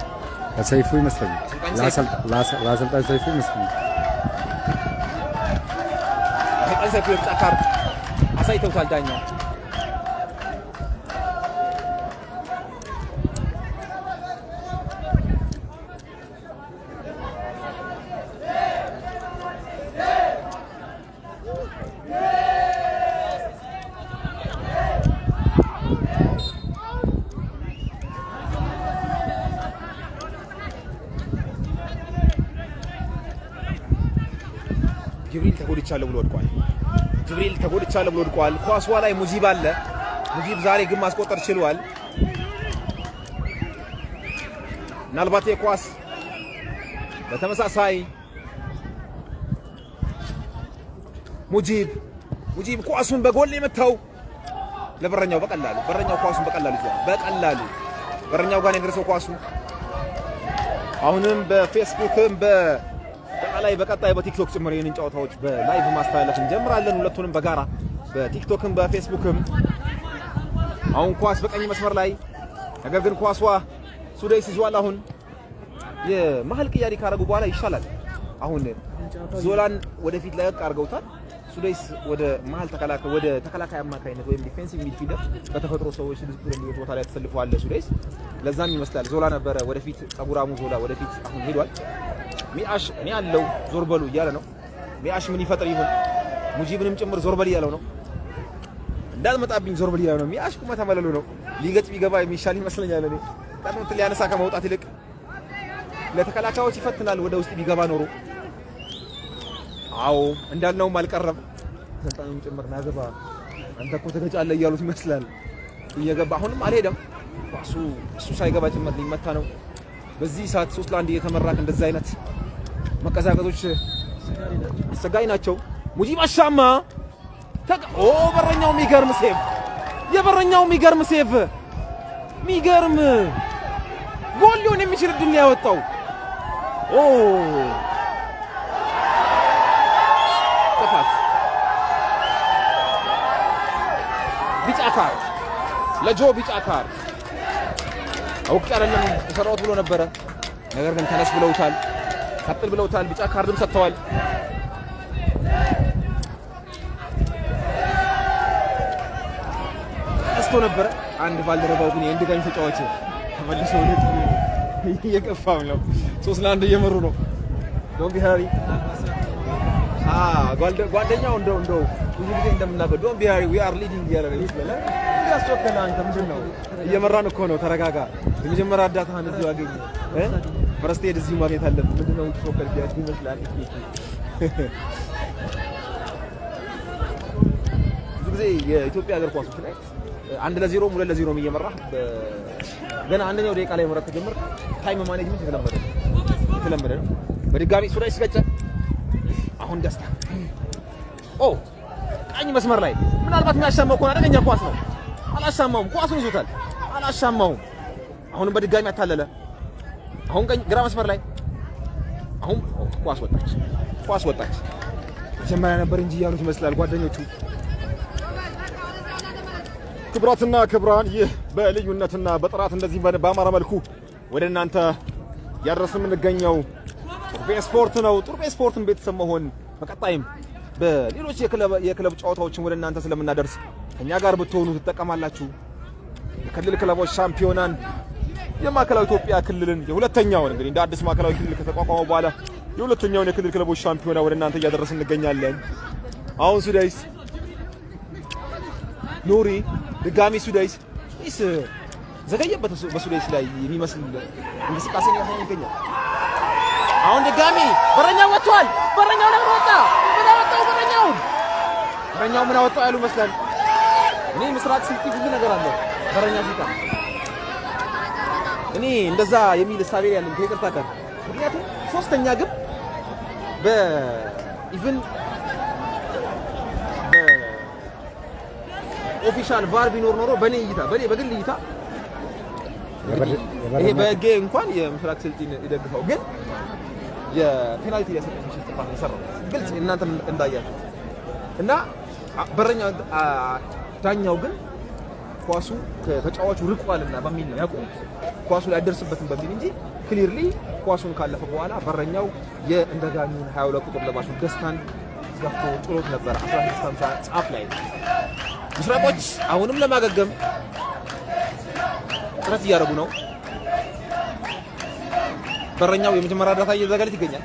ለሰይፉ ይመስለኛል። ለአሰልጣኝ ሰይፉ ይመስለኛል። አሰልጣኝ ሰይፉ የቢጫ ካርድ አሳይተውታል ዳኛው። ጅብሪል ተጎድቻለሁ ብሎ ወድቋል። ኳሷ ላይ ሙጂብ አለ። ሙጂብ ዛሬ ግን ማስቆጠር ችሏል። ምናልባት የኳስ በተመሳሳይ ሙጂብ ኳሱን በጎል የመታው ለበረኛው በረኛው ኳሱን በቀላሉ ይዟል። በረኛው ጋር የደረሰው ኳሱ አሁንም በፌስቡክም በቀጣይ በቲክቶክ ጭምር የኔን ጨዋታዎች በላይቭ ማስተላለፍ እንጀምራለን። ሁለቱንም በጋራ በቲክቶክም በፌስቡክም። አሁን ኳስ በቀኝ መስመር ላይ ነገር ግን ኳሷ ሱዳይስ ይዟል። አሁን የመሀል ቅያሪ ካረጉ በኋላ ይሻላል። አሁን ዞላን ወደፊት ላይ አድርገውታል። ሱዳይስ ወደ መሀል ተከላካይ አማካይነት ወይም ዲፌንሲቭ ሚድፊልደር ከተፈጥሮ ሰዎች ዲስፕሊን ቦታ ላይ ተሰልፈዋል ሱዳይስ። ለዛም ይመስላል ዞላ ነበረ ወደፊት ጸጉራሙ ዞላ ወደፊት አሁን ሄዷል። ሚአሽ እኔ ያለው ዞር በሉ እያለ ነው። ሚአሽ ምን ይፈጥር ይሁን ሙጂብንም ጭምር ዞር በል እያለው ነው። እንዳልመጣብኝ ዞር በል እያለው ነው። ሚአሽ ቁመት ተመለሉ ነው። ሊገጭ ቢገባ የሚሻል ይመስለኛል። እኔ ቀጥታ ሊያነሳ ከመውጣት ይልቅ ለተከላካዮች ይፈትናል ወደ ውስጥ ቢገባ ኖሮ። እንዳልነውም አልቀረም። ሰልጣኑም ጭምር ናገባ አንተ እኮ ተገጫለህ እያሉት ይመስላል። እየገባ አሁንም አልሄደም። እሱ ሳይገባ ጭምር ሊመታ ነው። በዚህ ሰዓት 3-1 እየተመራክ እንደዛ አይነት መቀዛቀዞች አስቸጋሪ ናቸው። ሙጂብ አሻማ በረኛው የሚገርም ሴቭ የሚገርም ጎል ሊሆን የሚችል እድል ያወጣው። ጥፋት ቢጫ ካርድ ለጆ ቢጫ ካርድ አውቅ አይደለም የሰራሁት ብሎ ነበረ። ነገር ግን ተነስ ብለውታል፣ ቀጥል ብለውታል። ቢጫ ካርድም ሰጥተዋል። ተነስቶ ነበረ አንድ ባልደረባው ግን የእንድጋኝ ተጫዋች ተመልሰው እየገፋም ነው። 3-1 እየመሩ ነው። ዶንት ቢ ሃሪ ጓደኛው እንደው ብዙ ጊዜ እንደምናገር ዶንት ቢ ሃሪ ዊ አር ሊዲንግ እያለ ነው ይመስላል። ያስወከለ አንተ ምንድነው? እየመራን እኮ ነው። ተረጋጋ። የመጀመሪያ እርዳታህን እዚሁ አገኘ። ፈረስት ኤድ እዚሁ ማግኘት አለብህ። ምንድነው ተወከል ቢያጅ ይመስላል። ብዙ ጊዜ የኢትዮጵያ እግር ኳሶች ላይ 1-0 2-0 እየመራ ገና አንደኛው ደቂቃ ላይ መምራት ተጀመረ። ታይም ማኔጅመንት የተለመደ ነው። በድጋሚ ሱዳይስ ገጨ። አሁን ደስታ ቀኝ መስመር ላይ ምናልባት የሚያሻማው ከሆነ አደገኛ ኳስ ነው። አላሻማውም። ኳሱን ይዞታል። አላሻማውም። አሁንም በድጋሚ አታለለ። አሁን ግራ መስመር ላይ አሁን ኳስ ወጣች። መጀመሪያ ነበር እንጂ ያሉት ይመስላል ጓደኞቹ። ክብራትና ክብራን ይህ በልዩነትና በጥራት እንደዚህ በአማራ መልኩ ወደ እናንተ ያደረስን የምንገኘው ጡርቤ ስፖርት ነው። ጡርቤ ስፖርትን ቤተሰብ መሆን በቀጣይም በሌሎች የክለብ ጨዋታዎችን ወደ እናንተ ስለምናደርስ ከኛ ጋር ብትሆኑ ትጠቀማላችሁ። የክልል ክለቦች ሻምፒዮናን የማዕከላዊ ኢትዮጵያ ክልልን የሁለተኛውን እንግዲህ እንደ አዲስ ማዕከላዊ ክልል ከተቋቋመ በኋላ የሁለተኛውን የክልል ክለቦች ሻምፒዮና ወደ እናንተ እያደረስን እንገኛለን። አሁን ሱዳይስ ኑሪ ድጋሚ ሱዳይስ ዘገየበት። በሱዳይስ ላይ የሚመስል እንቅስቃሴ ነው ያሳየን ይገኛል። አሁን ድጋሚ በረኛው ወጥቷል። በረኛው ለምን ወጣ? በረኛው በረኛው ምን አወጣው ያሉ መስላል። እኔ ምስራቅ ስልጤ ብዙ ነገር አለ በረኛ ሲታ እኔ እንደዛ የሚል እሳቤ ያለን ከይቅርታ ጋር ምክንያቱም ሶስተኛ ግብ በኢቭን ኦፊሻል ቫር ቢኖር ኖሮ በኔ እይታ በግል እይታ ይሄ በጌ እንኳን የምስራቅ ስልጤን ይደግፈው ግን የፔናልቲ ያሰጠው ጥፋት ነው የሰራው ግልጽ እናንተ እንዳያችሁ እና በረኛው ዳኛው ግን ኳሱ ከተጫዋቹ ርቋልና በሚል ነው ያቆሙት ኳሱ ላይ አደርስበትም በሚል እንጂ ክሊርሊ ኳሱን ካለፈ በኋላ በረኛው የእንደጋኙን 22 ቁጥር ለባሹ ደስታን ገፍቶ ጥሎት ነበር 1650 ጻፍ ላይ ምስራቆች አሁንም ለማገገም ጥረት እያደረጉ ነው በረኛው የመጀመሪያ እርዳታ እየዘጋለት ይገኛል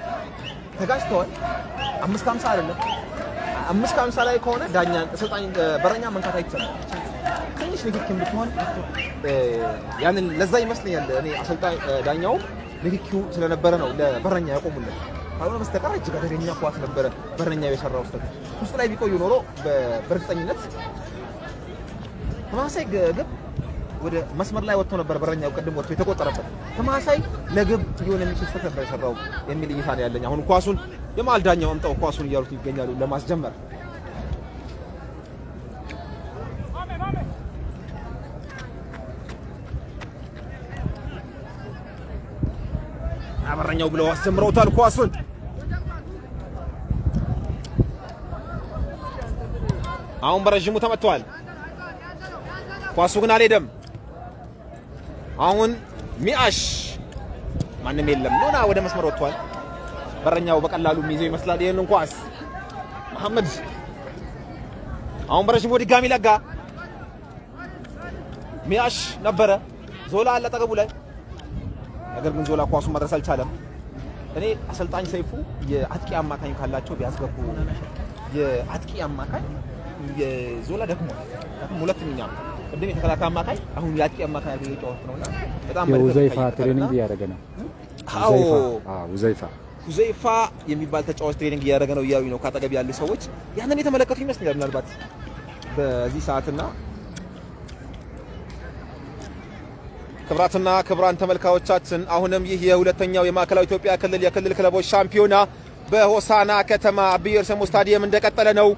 ተጋጭተዋል 550 አይደለም 550 ላይ ከሆነ ዳኛ አሰልጣኝ በረኛ መንካት አይቻልም ትንሽ ንክኪም ብትሆን ያንን ለዛ ይመስለኛል እኔ አሰልጣኝ ዳኛው ንክኪው ስለነበረ ነው ለበረኛ ያቆሙለት ካልሆነ በስተቀር እጅግ አደገኛ ኳስ ነበረ በረኛው የሰራው ስህተት ውስጥ ላይ ቢቆዩ ኖሮ በእርግጠኝነት ተማሳይ ግብ ወደ መስመር ላይ ወጥቶ ነበር በረኛው ቀድሞ ወጥቶ የተቆጠረበት ተማሳይ ለግብ ይሁን የሚችል ስህተት ነበር የሰራው የሚል እይታ ነው ያለኝ አሁን ኳሱን የማል ዳኛው አምጣው ኳሱን እያሉት ይገኛሉ ለማስጀመር አበረኛው ብለው አስጀምረውታል ኳሱን አሁን በረጅሙ ተመቷል ኳሱ ግን አልሄደም አሁን ሚአሽ ማንም የለም ሎና ወደ መስመር ወጥቷል በረኛው በቀላሉ የሚይዘው ይመስላል ይሄንን ኳስ መሐመድ አሁን በረጅሙ ድጋሚ ለጋ ሚአሽ ነበረ ዞላ አለ አጠገቡ ላይ ነገር ግን ዞላ ኳሱን ማድረስ አልቻለም እኔ አሰልጣኝ ሰይፉ የአጥቂ አማካኝ ካላቸው ቢያስገቡ የአጥቂ አማካኝ የዞላ ደግሞ ሁለተኛ ቅድም የተከላካይ አማካኝ አሁን የአጥቂ አማካኝ እየተጫወተ ነውና በጣም ሁዘይፋ ትሬኒንግ እያደረገ ነው ሁዘይፋ የሚባል ተጫዋች ትሬኒንግ እያደረገ ነው እያሉ ነው ካጠገብ ያሉ ሰዎች ያንን የተመለከቱ ይመስላል ምናልባት በዚህ ሰዓትና ክብራትና ክብራን ተመልካቾቻችን አሁንም ይህ የሁለተኛው የማዕከላዊ ኢትዮጵያ የክልል ክለቦች ሻምፒዮና በሆሳና ከተማ አብየር ሰሞ ስታዲየም እንደቀጠለ ነው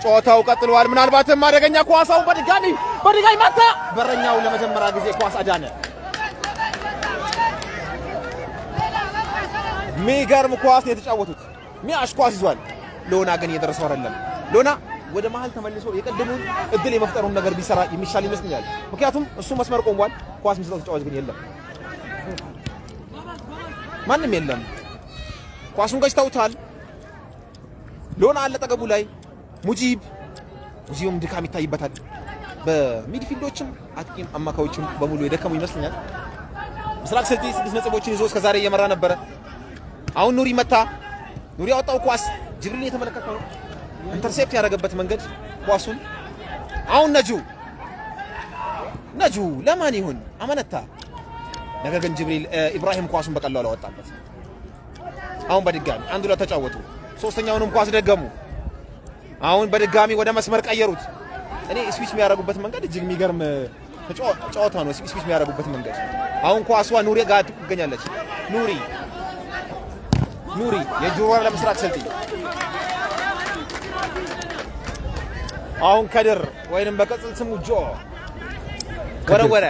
ጨዋታው ቀጥሏል ምናልባትም አደገኛ ኳሳው በድጋሚ መታ በረኛው ለመጀመሪያ ጊዜ ኳስ አዳነ ሚገርም ኳስ ነው የተጫወቱት ሚያሽ ኳስ ይዟል ሎና ግን የደረሰው አይደለም ሎና ወደ መሃል ተመልሶ የቀደሙን እድል የመፍጠሩን ነገር ቢሰራ የሚሻል ይመስልኛል ምክንያቱም እሱ መስመር ቆሟል ኳስ የሚሰጠው ተጫዋች ግን የለም ማንም የለም ኳሱን ገጭተውታል ሎና አለ አጠገቡ ላይ ሙጂብም ድካም ይታይበታል በሚድፊልዶችም አጥቂም አማካዮችም በሙሉ የደከሙ ይመስልኛል ምስራቅ ስልጤ 6 ነጥቦችን ይዞ እስከ ዛሬ እየመራ ነበር አሁን ኑሪ መታ ኑሪ ያወጣው ኳስ ጅብሪል የተመለከተው ነው ኢንተርሴፕት ያደረገበት መንገድ ኳሱን አሁን ነጁ ለማን ይሁን አመነታ ነገር ግን ጅብሪል ኢብራሂም ኳሱን በቀላሉ አወጣበት አሁን በድጋሚ አንድ ሁለት ተጫወቱ ሶስተኛውንም ኳስ ደገሙ አሁን በድጋሚ ወደ መስመር ቀየሩት እኔ ስዊች የሚያደርጉበት መንገድ እጅግ የሚገርም ጨዋታ ነው ስዊች የሚያደርጉበት መንገድ አሁን ኳሷ ኑሪ ጋር ትገኛለች ኑሪ የጆሮዋ ለምስራቅ ስልጤ አሁን ከድር ወይንም በቀጽል ስሙ ጆ ወረወረ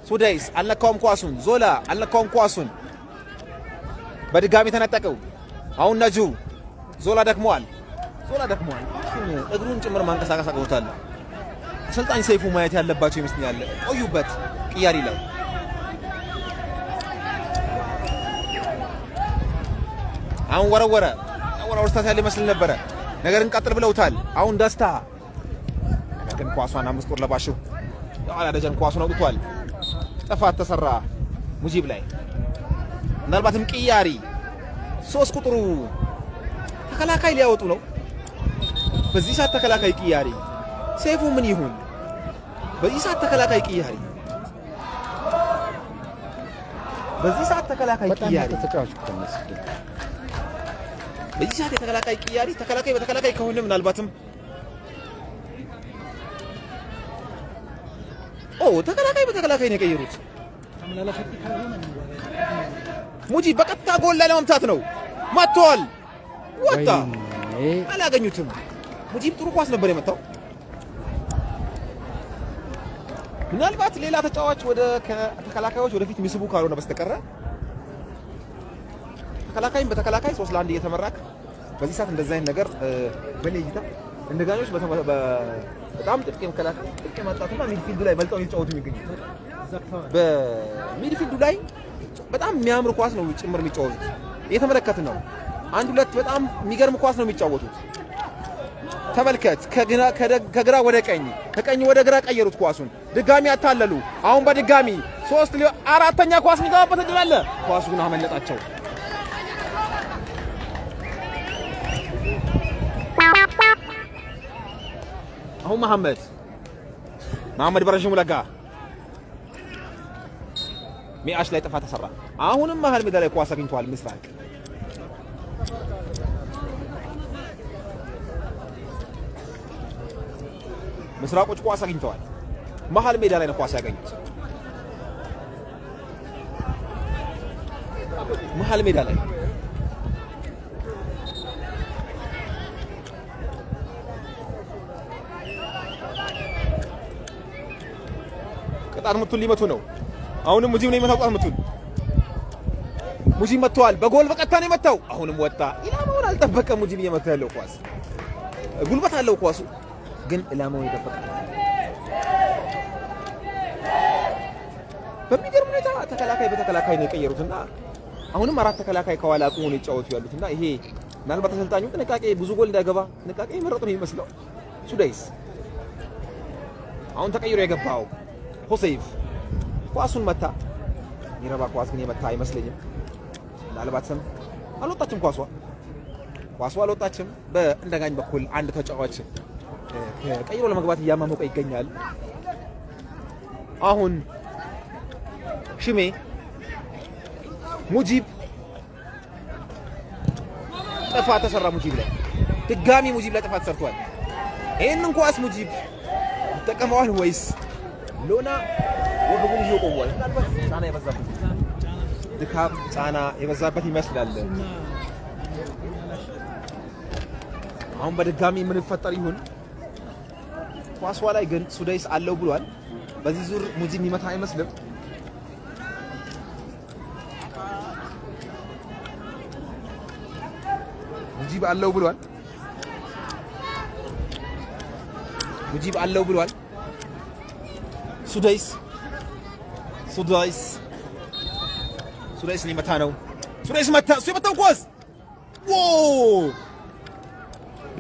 ሱዳይስ አልነካውም ኳሱን ዞላ አልነካውም ኳሱን በድጋሚ ተነጠቀው አሁን ነጁ ዞላ ደክሟል እግሩን ጭምር ማንቀሳቀስ አቅቶታል አሰልጣኝ ሰይፉ ማየት ያለባቸው ይመስላል ቆዩበት ቅያሪ ላይ አሁን ወረወረ ስታት ያለ ይመስል ነበር ነገርን ቀጥል ብለውታል አሁን ደስታ ግን ኳሷን 5 ቁጥር ለባሹ ያላ ደጀን ኳሱን አውጥቷል ጥፋት ተሰራ ሙጂብ ላይ ምናልባትም ቅያሪ 3 ቁጥሩ ተከላካይ ሊያወጡ ነው በዚህ ሰዓት ተከላካይ ቅያሪ ሰይፉ ምን ይሁን በዚህ ሰዓት ተከላካይ ቅያሪ በዚህ ሰዓት ተከላካይ ቅያሪ ተከላካይ በተከላካይ ከሆነ ምናልባትም ተከላካይ በተከላካይ ነው የቀየሩት። ሙጂብ በቀጥታ ጎል ላይ ለመምታት ነው መጥቷል። ወጣ አላገኙትም። ሙጂብ ጥሩ ኳስ ነበር የመታው። ምናልባት ሌላ ተጫዋች ወደ ተከላካዮች ወደፊት የሚስቡ ካልሆነ በስተቀረ ተከላካይም በተከላካይ 3-1 እየተመራክ በዚህ ሰዓት እንደዛ አይነት ነገር በኔ እይታ እንደጋኞች በጣም ጥብቅ መከላከል ጥብቅ ማጣትና ሚድፊልዱ ላይ መልጠው እየተጫወቱ የሚገኙት በሚድፊልዱ ላይ በጣም የሚያምር ኳስ ነው ጭምር የሚጫወቱት። እየተመለከትን ነው። አንድ ሁለት በጣም የሚገርም ኳስ ነው የሚጫወቱት። ተመልከት። ከግራ ወደ ቀኝ ከቀኝ ወደ ግራ ቀየሩት ኳሱን። ድጋሚ አታለሉ። አሁን በድጋሚ 4ኛ ኳስ የሚገባበት እድል አለ። ኳሱ ግን አመለጣቸው። አሁን መሐመድ በረዥሙ ለጋ ሚያሽ ላይ ጥፋት ተሰራ። አሁንም መሀል ሜዳ ላይ ኳስ አግኝቷል ምስራቅ። ምስራቆች ኳስ አግኝተዋል። መሀል ሜዳ ላይ ነው ኳስ ያገኙት። መሀል ሜዳ ላይ ቅጣት ምቱን ሊመቱ ነው። አሁንም ሙጂብ ነው የመታው። ቅጣት ምቱን ሙጂብ መጥቷል። በጎል በቀጥታ ነው የመታው። አሁንም ወጣ። ኢላማውን አልጠበቀም። ሙጂብ እየመታ ያለው ኳስ ጉልበት አለው ኳሱ ግን ኢላማውን የጠበቀ በሚገርም ሁኔታ ተከላካይ በተከላካይ ነው የቀየሩትና አሁንም 4 ተከላካይ ከኋላ አቁሞ ነው የጫወቱ ያሉትና ይሄ ምናልባት አሰልጣኙ ጥንቃቄ ብዙ ጎል እንዳይገባ ጥንቃቄ የመረጡ ነው የሚመስለው። ሱዳይስ አሁን ተቀይሮ የገባው ሆሴይፍ ኳሱን መታ። ይረባ ኳስ ግን የመታ አይመስለኝም። ምናልባትም አልወጣችም ኳሷ አልወጣችም። በእንደጋኝ በኩል አንድ ተጫዋች ቀይሮ ለመግባት እያማሞቀ ይገኛል። አሁን ሽሜ ሙጂብ ጥፋት ተሰራ። ሙጂብ ላይ ድጋሚ ሙጂብ ላይ ጥፋት ሰርቷል። ይሄንን ኳስ ሙጂብ ይጠቀመዋል ወይስ ሎና ወገቡን ይዞ ቆሟል? ምናልባት ጫና የበዛበት ድካም ጫና የበዛበት ይመስላል። አሁን በድጋሚ ምን ይፈጠር ይሁን? ኳሷ ላይ ግን ሱዳይስ አለው ብሏል። በዚህ ዙር ሙጂብ የሚመታ አይመስልም። ሙጂብ አለው ብሏል። ሱዳይስ ሊመታ ነው። ሱዳይስ መታ። እሱ የመታው ኳስ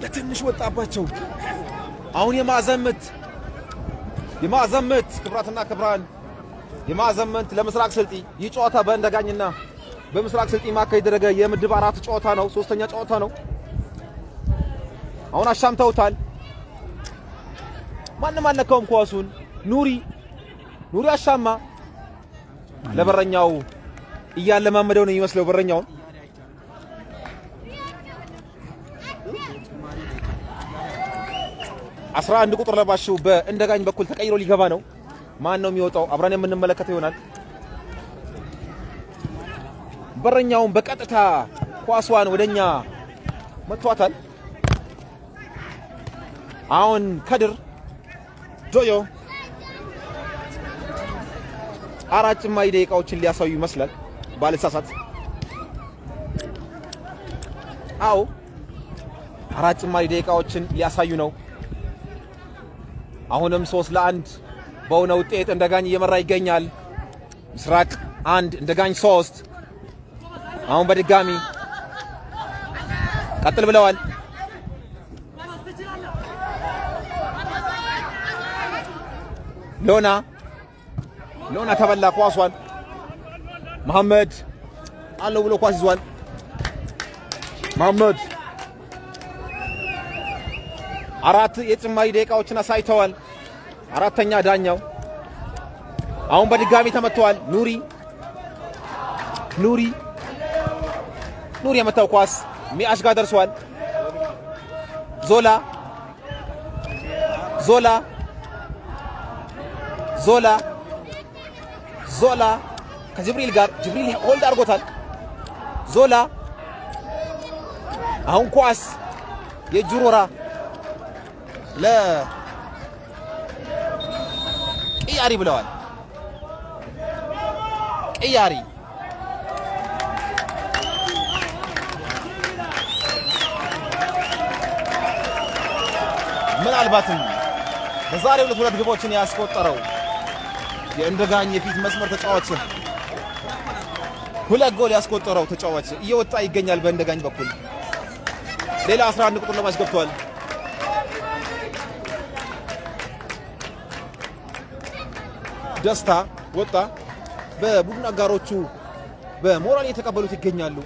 ለትንሽ ወጣባቸው። አሁን የማዕዘን ምት ክብራትና ክብራን የማዕዘን ምት ለምስራቅ ስልጤ። ይህ ጨዋታ በእንደጋኝና በምስራቅ ስልጤ ማካሄድ የተደረገ የምድብ 4 ጨዋታ ነው። 3ኛ ጨዋታ ነው። አሁን አሻምተውታል። ማንም አልነካውም ኳሱን። ኑሪ አሻማ ለበረኛው እያለማመደው ነው የሚመስለው። በረኛውን አስራ 11 ቁጥር ለባሹ በእንደጋኝ በኩል ተቀይሮ ሊገባ ነው። ማን ነው የሚወጣው? አብረን የምንመለከተው ይሆናል። በረኛውን በቀጥታ ኳሷን ወደኛ መቷታል። አሁን ከድር ጆዮ 4 ጭማሪ ደቂቃዎችን ሊያሳዩ ይመስላል ባልሳሳት። አዎ 4 ጭማሪ ደቂቃዎችን ሊያሳዩ ነው። አሁንም 3-1 በሆነ ውጤት እንደጋኝ እየመራ ይገኛል። ምስራቅ 1 እንደጋኝ 3። አሁን በድጋሚ ቀጥል ብለዋል። ሎና ተበላ ኳሷን። መሐመድ አለው ብሎ ኳስ ይዟል። መሐመድ 4 የጭማሪ ደቂቃዎችን አሳይተዋል። 4ኛ ዳኛው። አሁን በድጋሚ ተመቷል። ኑሪ የመታው ኳስ ሚያሽ ጋር ደርሷል። ዞላ ዞላ ከጅብሪል ጋር ጅብሪል ሆልድ አድርጎታል። ዞላ አሁን ኳስ የእጅ ውርወራ ለቅያሪ ብለዋል። ቅያሪ ምናልባትም በዛሬው ዕለት 2 ግቦችን ያስቆጠረው የእንደጋኝ የፊት መስመር ተጫዋች 2 ጎል ያስቆጠረው ተጫዋች እየወጣ ይገኛል። በእንደጋኝ በኩል ሌላ 11 ቁጥር ለማሽ ገብቷል። ደስታ ወጣ። በቡድን አጋሮቹ በሞራል የተቀበሉት ይገኛሉ።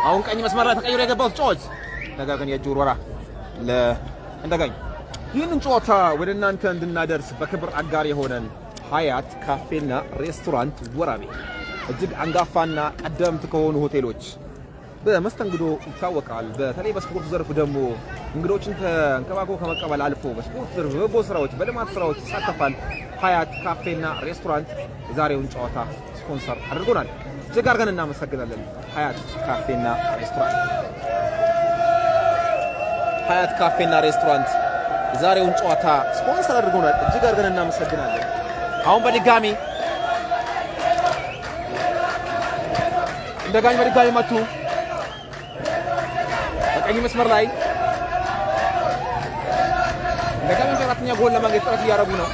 አሁን ቀኝ መስመር ላይ ተቀይሮ የገባው ተጫዋች ነገር ግን የእጅ ውርወራ ለእንደጋኝ። ይህንን ጨዋታ ወደ እናንተ እንድናደርስ በክብር አጋር የሆነን ሀያት ካፌና ሬስቶራንት ወራቤ እጅግ አንጋፋና ቀደምት ከሆኑ ሆቴሎች በመስተንግዶ ይታወቃል። በተለይ በስፖርት ዘርፍ ደግሞ እንግዶችን ተንከባክቦ ከመቀበል አልፎ በስፖርት ዘርፍ በጎ ስራዎች፣ በልማት ስራዎች ይሳተፋል። ሀያት ካፌና ሬስቶራንት የዛሬውን ጨዋታ ስፖንሰር አድርጎናል። እጅግ አድርገን እናመሰግናለን። ሀያት ካፌና ሬስቶራንት ሀያት ካፌና ሬስቶራንት የዛሬውን ጨዋታ ስፖንሰር አድርጎናል። እጅግ አድርገን እናመሰግናለን። አሁን በድጋሚ እንደጋኝ በድጋሚ መቱ። በቀኝ መስመር ላይ እንደጋኝ አራተኛ ጎል ለማግኘት ጥረት እያደረጉ ነው።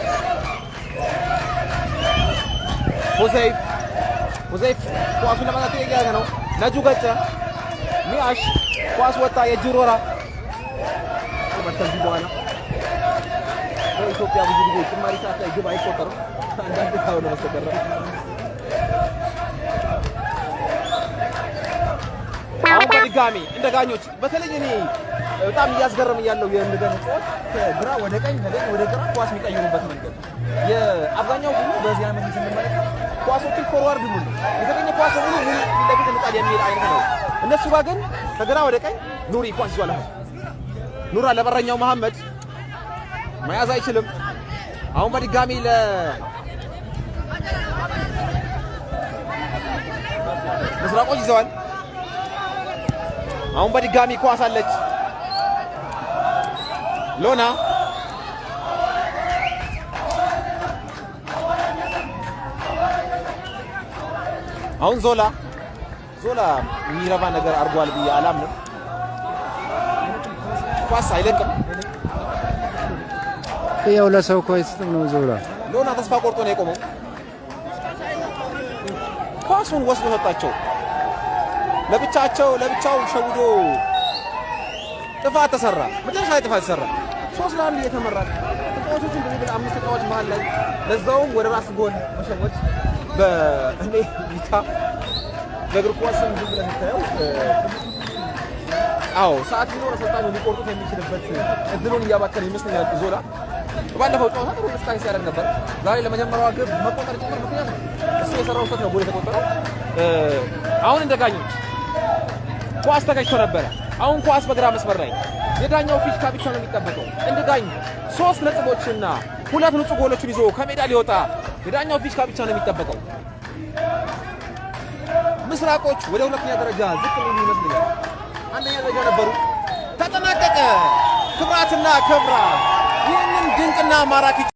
ሆዘይፍ ኳሱን ለማጣት እያደረገ ነው። ነጁ ገጨ። ሚያሽ ኳስ ወጣ። የእጅ ውርወራ ከዚህ በኋላ በኢትዮጵያ ብዙ ጊዜ ጭማሪ ሰዓት ላይ ግብ አይቆጠርም። አንዳንድ ታውነ መስተቀረ አሁን በድጋሚ እንደጋኞች በተለይ እኔ በጣም እያስገረመኝ ያለው የእንደጋኝ ጨዋታ ከግራ ወደ ቀኝ ወደ ግራ ኳስ የሚቀይሩበት መንገድ የአብዛኛው ሁሉ በዚህ ዓመት ስንመለከት ኳሶችን ፎርዋርድ ሙሉ የተገኘ ኳስ ሁሉ ፊት ለፊት እንጣል የሚል አይነት ነው። እነሱ ጋር ግን ከግራ ወደ ቀኝ ኑሪ ኳስ ይዟል። ኑራ ለበረኛው መሐመድ መያዝ አይችልም። አሁን በድጋሚ ለምስራቆች ይዘዋል። አሁን በድጋሚ ኳስ አለች። ሎና አሁን ዞላ የሚረባ ነገር አድርጓል ብዬ አላምንም። ኳስ አይለቅም። ያው ለሰው እኮ አይሰጥም ነው ዞላ። ሎና ተስፋ ቆርጦ ነው የቆመው። ኳሱን ወስዶ ሰጣቸው። ለብቻው ሸውዶ ጥፋት ተሰራ። መጨረሻ ላይ ጥፋት ተሰራ። 3-1 እየተመራ ተጫዋቾችን በሚል 5 ተጫዋች መሃል ላይ ለዛውም ወደ ራስ ጎል መሸወድ በእኔ ይታ በእግር ኳስ ዝም ብለን ታየው ሰዓት ቢኖር አሰልጣኙ ሊቆርጡት የሚችልበት እድሉን እያባከነ ይመስለኛል። ዞላ ባለፈው ጨዋታ ጥሩ እንቅስቃሴ ሲያደርግ ነበር። ዛሬ ለመጀመሪያዋ ግብ መቆጠር ጭምር ምክንያት እሱ የሰራው ስህተት ነው ጎል የተቆጠረው። አሁን እንደጋኞች ኳስ ተገጭቶ ነበረ። አሁን ኳስ በግራ መስመር ላይ የዳኛው ፊሽካ ብቻ ነው የሚጠበቀው። እንደጋኝ 3 ነጥቦችና 2 ንጹህ ጎሎችን ይዞ ከሜዳ ሊወጣ የዳኛው ፊሽካ ብቻ ነው የሚጠበቀው። ምስራቆች ወደ 2ኛ ደረጃ ዝቅ ብለው ይመስላል። 1ኛ ደረጃ ነበሩ። ተጠናቀቀ። ክብራትና ክብራ ይህንን ድንቅና ማራኪ